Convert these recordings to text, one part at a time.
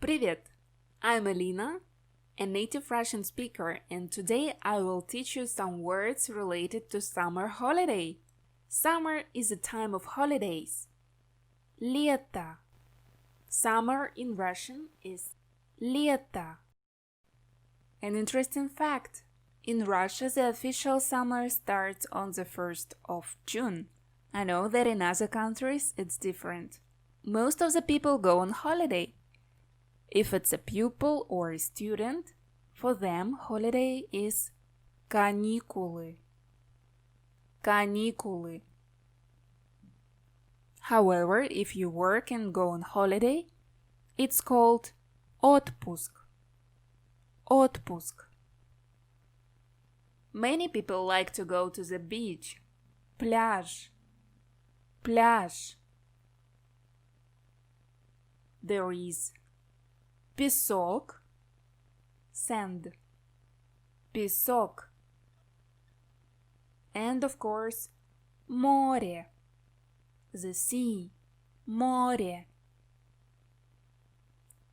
Привет! I'm Alina, a native Russian speaker, and today I will teach you some words related to summer holiday. Summer is a time of holidays. Лето. Summer in Russian is лето. An interesting fact. In Russia, the official summer starts on the 1st of June. I know that in other countries it's different. Most of the people go on holiday. If it's a pupil or a student, for them holiday is каникулы. Каникулы. However, if you work and go on holiday, it's called отпуск. Отпуск. Many people like to go to the beach. Пляж. Пляж. There is песок, sand, песок. And of course, море, the sea, море.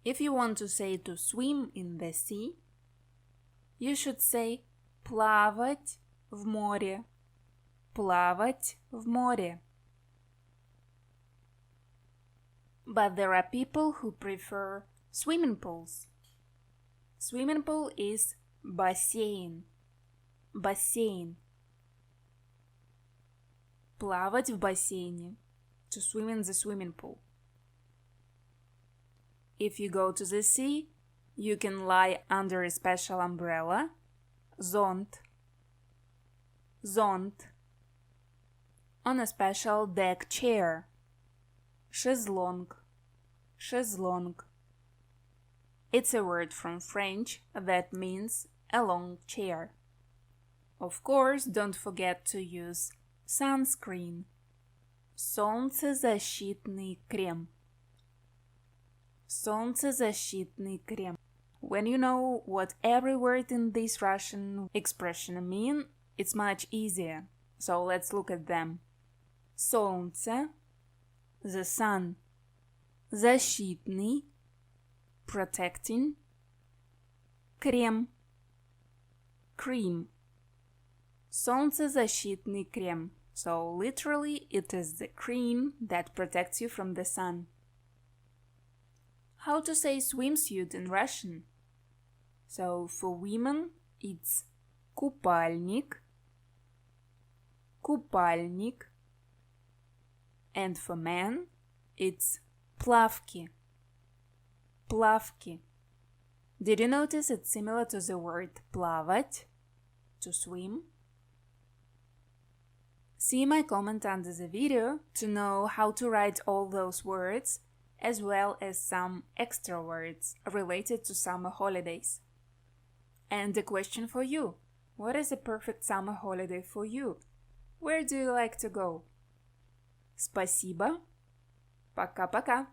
If you want to say to swim in the sea, you should say плавать в море, плавать в море. But there are people who prefer swimming pools. Swimming pool is бассейн. Бассейн. Плавать в бассейне. To swim in the swimming pool. If you go to the sea, you can lie under a special umbrella. Зонт. Зонт. On a special deck chair. Шезлонг. Шезлонг. It's a word from French that means a long chair. Of course, don't forget to use sunscreen. Солнцезащитный крем. Солнцезащитный крем. When you know what every word in this Russian expression mean, it's much easier. So let's look at them. Солнце, the sun. Защитный, protecting. Крем, cream. Солнцезащитный крем. So literally it is the cream that protects you from the sun. How to say swimsuit in Russian? So for women it's купальник, купальник. And for men it's плавки, плавки. Did you notice it's similar to the word плавать, to swim? See my comment under the video to know how to write all those words, as well as some extra words related to summer holidays. And a question for you. What is a perfect summer holiday for you? Where do you like to go? Спасибо. Пока-пока.